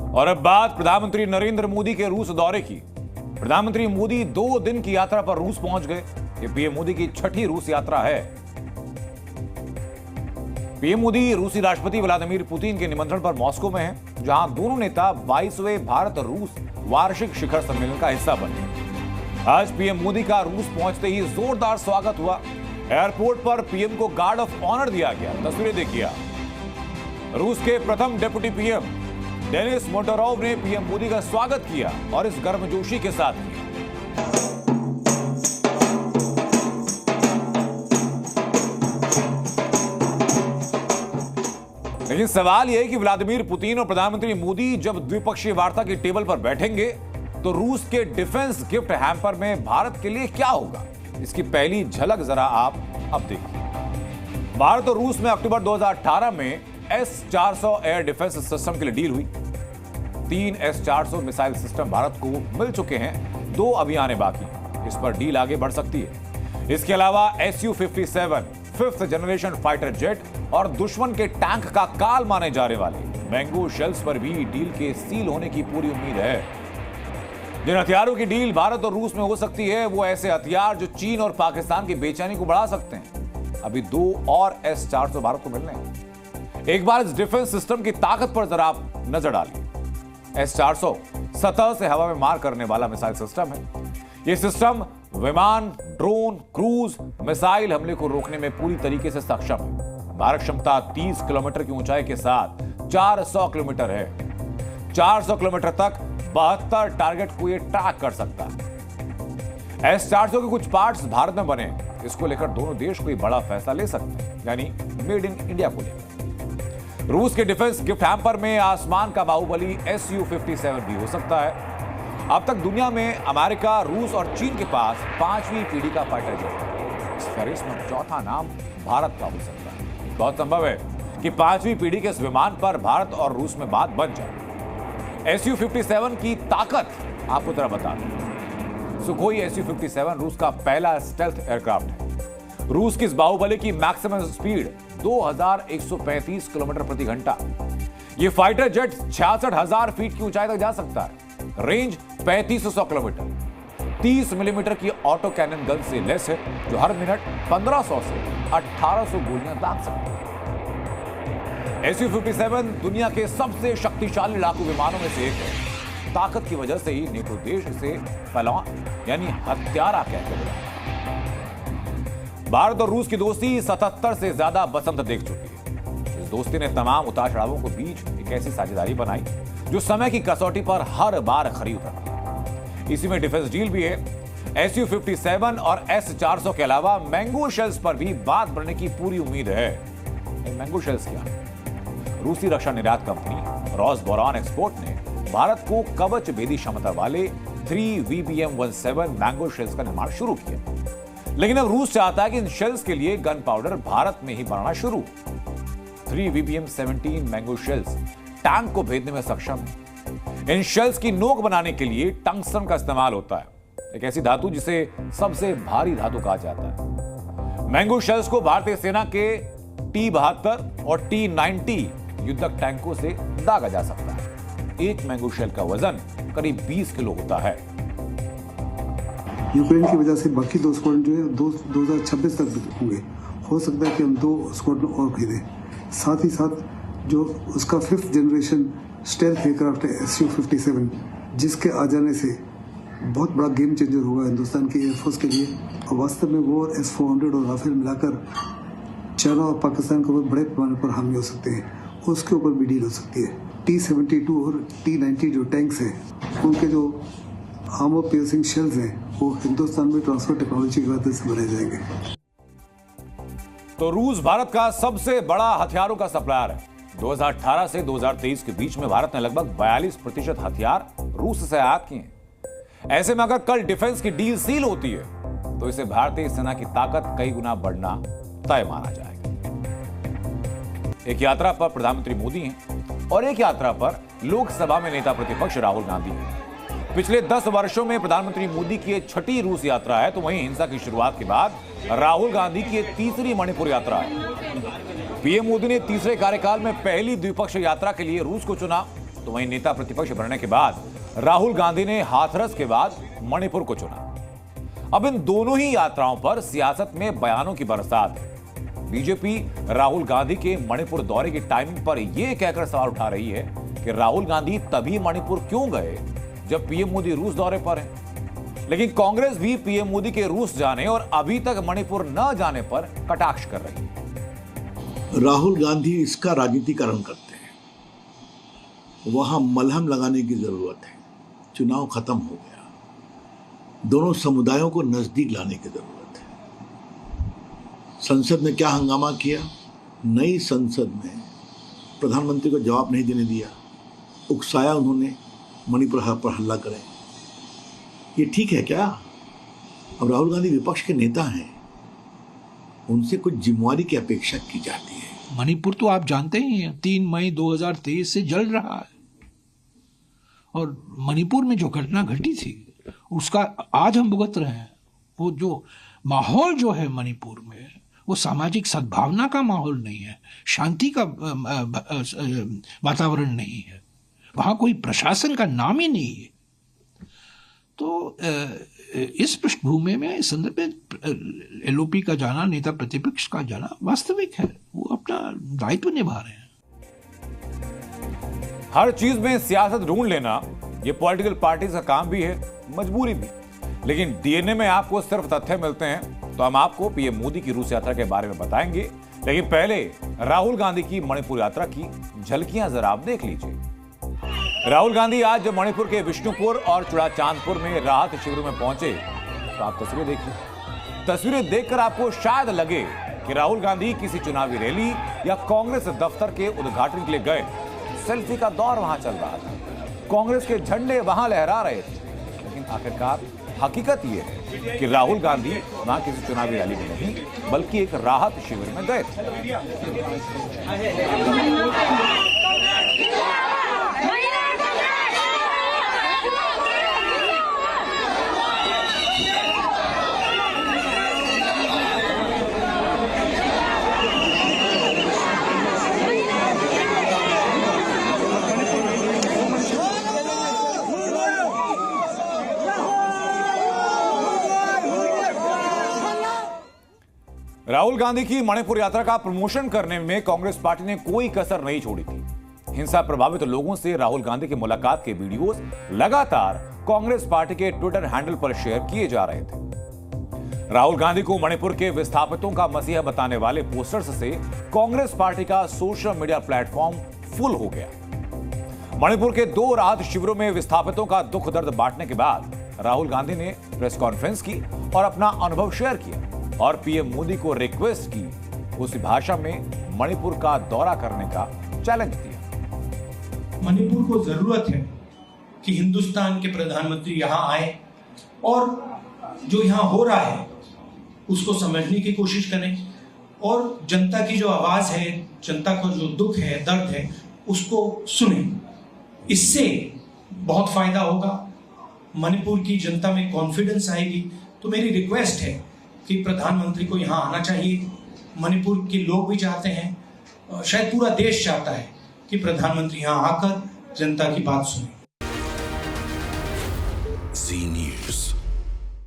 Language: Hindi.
और अब बात प्रधानमंत्री नरेंद्र मोदी के रूस दौरे की। प्रधानमंत्री मोदी 2 दिन की यात्रा पर रूस पहुंच गए। ये पीएम मोदी की छठी रूस यात्रा है। पीएम मोदी रूसी राष्ट्रपति व्लादिमीर पुतिन के निमंत्रण पर मॉस्को में हैं, जहां दोनों नेता 22वें भारत रूस वार्षिक शिखर सम्मेलन का हिस्सा बने। आज पीएम मोदी का रूस पहुंचते ही जोरदार स्वागत हुआ। एयरपोर्ट पर पीएम को गार्ड ऑफ ऑनर दिया गया। तस्वीरें देखिए। रूस के प्रथम डेप्यूटी पीएम डेनिस मोटोरोव ने पीएम मोदी का स्वागत किया और इस गर्मजोशी के साथ किया। लेकिन सवाल यह है कि व्लादिमीर पुतिन और प्रधानमंत्री मोदी जब द्विपक्षीय वार्ता की टेबल पर बैठेंगे तो रूस के डिफेंस गिफ्ट हैम्पर में भारत के लिए क्या होगा, इसकी पहली झलक जरा आप अब देखिए। भारत और रूस में अक्टूबर 2018 में S-400 एयर डिफेंस सिस्टम के लिए डील हुई। 3 S-400 मिसाइल सिस्टम भारत को मिल चुके हैं, 2 अभी आने बाकी हैं। इस पर डील आगे बढ़ सकती है। इसके अलावा Su-57 5th generation fighter jet और दुश्मन के टैंक का काल माने जाने वाले मैंगो शेल्स पर भी डील के सील होने की पूरी उम्मीद है। जिन हथियारों की डील भारत और रूस में हो सकती है वो ऐसे हथियार जो चीन और पाकिस्तान की बेचैनी को बढ़ा सकते हैं। अभी 2 और S-400 भारत को मिलने हैं। एक बार इस डिफेंस सिस्टम की ताकत पर जरा आप नजर डालिए। S-400 सतह से हवा में मार करने वाला मिसाइल सिस्टम है। यह सिस्टम विमान, ड्रोन, क्रूज मिसाइल हमले को रोकने में पूरी तरीके से सक्षम है। मारक क्षमता 30 किलोमीटर की ऊंचाई के साथ 400 किलोमीटर है। 400 किलोमीटर तक 72 टारगेट को यह ट्रैक कर सकता है। S-400 के कुछ पार्ट्स भारत में बने। इसको लेकर दोनों देश कोई बड़ा फैसला ले सकते हैं, यानी मेड इन इंडिया को लेकर। रूस के डिफेंस गिफ्ट हैम्पर में आसमान का बाहुबली Su-57 भी हो सकता है। अब तक दुनिया में अमेरिका, रूस और चीन के पास 5वीं पीढ़ी का फाइटर जेट है। इस फहरिस्त में चौथा नाम भारत का हो सकता है। बहुत संभव है कि 5वीं पीढ़ी के इस विमान पर भारत और रूस में बात बन जाए। Su-57 की ताकत आपको जरा बता दूं। सुखोई Su-57 रूस का पहला स्टेल्थ एयरक्राफ्ट है। रूस की इस बाहुबली की मैक्सिमम स्पीड 2135 किलोमीटर प्रति घंटा। यह फाइटर जेट 66,000 फीट की ऊंचाई तक जा सकता है। Range 3500 kilometre. 30 मिलीमीटर की ऑटो कैनन गन से लेस है, जो हर मिनट 1500 से 1800 गोलियां दाग सकती है। Su-57 दुनिया के सबसे शक्तिशाली लड़ाकू विमानों में से एक है। ताकत की वजह से ही नेटो देश इसे पहलवान यानी हत्यारा कहते हैं। भारत और रूस की दोस्ती 77 से ज्यादा बसंत देख चुकी है। इस दोस्ती ने तमाम उतार चढ़ावों के बीच एक ऐसी साझेदारी बनाई जो समय की कसौटी पर हर बार खरी उतरती। इसी में डिफेंस डील भी है। Su-57 और S-400 के अलावा मैंगो शेल्स पर भी बात बढ़ने की पूरी उम्मीद है। मैंगो शेल्स क्या है? रूसी रक्षा निर्यात कंपनी रॉसबोरॉन एक्सपोर्ट ने भारत को कवच भेदी क्षमता वाले 3 VBM-17 मैंगो शेल्स का निर्माण शुरू किया। लेकिन अब रूस चाहता है कि इन शेल्स के लिए गन पाउडर भारत में ही बनाना शुरू। 3 VBM-17 मैंगो शेल्स टैंक को भेदने में सक्षम है। इन शेल्स की नोक बनाने के लिए टंगस्टन का इस्तेमाल होता है, एक ऐसी धातु जिसे सबसे भारी धातु कहा जाता है। मैंगो शेल्स को भारतीय सेना के T-72 और T-90 युद्धक टैंकों से दागा जा सकता है। एक मैंगो शेल का वजन करीब 20 किलो होता है। यूक्रेन की वजह से बाकी 2 स्क्वाड्रन जो है 2026 तक होंगे। हो सकता है कि हम 2 स्क्वाड्रन और खरीदें। साथ ही साथ जो उसका 5th जनरेशन स्टेल्थ एयरक्राफ्ट है Su-57, जिसके आ जाने से बहुत बड़ा गेम चेंजर होगा हिंदुस्तान के एयरफोर्स के लिए। और वास्तव में वो S-400 और राफेल मिलाकर चाइना और पाकिस्तान के ऊपर बड़े पैमाने पर हामी हो सकते हैं। उसके ऊपर भी डील हो सकती है। T-72 और T-90 जो टैंक्स हैं, उनके जो आर्मर पियर्सिंग शेल्स हैं, वो हिंदुस्तान में ट्रांसफर टेक्नोलॉजी की मदद से बनाए जाएंगे। तो रूस भारत का सबसे बड़ा हथियारों का सप्लायर है। 2018 से 2023 के बीच में भारत ने लगभग 42% हथियार रूस से आयात किए हैं। ऐसे में अगर कल डिफेंस की डील सील होती है तो इसे भारतीय सेना की ताकत कई गुना बढ़ना तय माना जाएगा। एक यात्रा पर प्रधानमंत्री मोदी हैं और एक यात्रा पर लोकसभा में नेता प्रतिपक्ष राहुल गांधी हैं। पिछले 10 वर्षों में प्रधानमंत्री मोदी की यह छठी रूस यात्रा है, तो वहीं हिंसा की शुरुआत के बाद राहुल गांधी की यह तीसरी मणिपुर यात्रा है। पीएम मोदी ने तीसरे कार्यकाल में पहली द्विपक्षीय यात्रा के लिए रूस को चुना तो वहीं नेता प्रतिपक्ष बनने के बाद राहुल गांधी ने हाथरस के बाद मणिपुर को चुना। अब इन दोनों ही यात्राओं पर सियासत में बयानों की बरसात है। बीजेपी राहुल गांधी के मणिपुर दौरे की टाइमिंग पर यह कहकर सवाल उठा रही है कि राहुल गांधी तभी मणिपुर क्यों गए जब पीएम मोदी रूस दौरे पर हैं। लेकिन कांग्रेस भी पीएम मोदी के रूस जाने और अभी तक मणिपुर न जाने पर कटाक्ष कर रही है। राहुल गांधी इसका राजनीतिकरण करते हैं। वहां मलहम लगाने की जरूरत है। चुनाव खत्म हो गया, दोनों समुदायों को नजदीक लाने की जरूरत है। संसद में क्या हंगामा किया, नई संसद में प्रधानमंत्री को जवाब नहीं देने दिया, उकसाया उन्होंने मणिपुर पर हमला करें। ये ठीक है क्या? अब राहुल गांधी विपक्ष के नेता हैं, उनसे कुछ जिम्मेवारी की अपेक्षा की जाती है। मणिपुर तो आप जानते ही हैं 3 मई 2023 से जल रहा है, और मणिपुर में जो घटना घटी थी उसका आज हम भुगत रहे हैं। वो जो माहौल जो है मणिपुर में, वो सामाजिक सद्भावना का माहौल नहीं है, शांति का वातावरण नहीं है, वहां कोई प्रशासन का नाम ही नहीं है। तो इस पृष्ठभूमि में, इस संदर्भ में एलओपी का जाना, नेता प्रतिपक्ष का जाना वास्तविक है। वो अपना दायित्व निभा रहे हैं। हर चीज में सियासत ढूंढ लेना ये पॉलिटिकल पार्टीज का काम भी है, मजबूरी भी। लेकिन डीएनए में आपको सिर्फ तथ्य मिलते हैं तो हम आपको पीएम मोदी की रूस यात्रा के बारे में बताएंगे। लेकिन पहले राहुल गांधी की मणिपुर यात्रा की झलकियां जरा आप देख लीजिए। राहुल गांधी आज जब मणिपुर के विष्णुपुर और चुड़ाचांदपुर में राहत शिविरों में पहुंचे तो आप तस्वीरें देखिए। तस्वीरें देखकर आपको शायद लगे कि राहुल गांधी किसी चुनावी रैली या कांग्रेस दफ्तर के उद्घाटन के लिए गए। सेल्फी का दौर वहां चल रहा था, कांग्रेस के झंडे वहां लहरा रहे थे। लेकिन आखिरकार हकीकत यह है कि राहुल गांधी वहां किसी चुनावी रैली में नहीं बल्कि एक राहत शिविर में गए थे। राहुल गांधी की मणिपुर यात्रा का प्रमोशन करने में कांग्रेस पार्टी ने कोई कसर नहीं छोड़ी थी। हिंसा प्रभावित लोगों से राहुल गांधी की मुलाकात के वीडियोस लगातार कांग्रेस पार्टी के ट्विटर हैंडल पर शेयर किए जा रहे थे। राहुल गांधी को मणिपुर के विस्थापितों का मसीहा बताने वाले पोस्टर्स से कांग्रेस पार्टी का सोशल मीडिया प्लेटफॉर्म फुल हो गया। मणिपुर के 2 राहत शिविरों में विस्थापितों का दुख दर्द बांटने के बाद राहुल गांधी ने प्रेस कॉन्फ्रेंस की और अपना अनुभव शेयर किया और पीएम मोदी को रिक्वेस्ट की उसी भाषा में मणिपुर का दौरा करने का चैलेंज दिया। मणिपुर को जरूरत है कि हिंदुस्तान के प्रधानमंत्री यहां आए और जो यहां हो रहा है उसको समझने की कोशिश करें और जनता की जो आवाज है, जनता का जो दुख है, दर्द है, उसको सुने। इससे बहुत फायदा होगा, मणिपुर की जनता में कॉन्फिडेंस आएगी। तो मेरी रिक्वेस्ट है कि प्रधानमंत्री को यहाँ आना चाहिए। मणिपुर के लोग भी चाहते हैं, शायद पूरा देश चाहता है कि प्रधानमंत्री यहाँ आकर जनता की बात सुने। जी न्यूज़।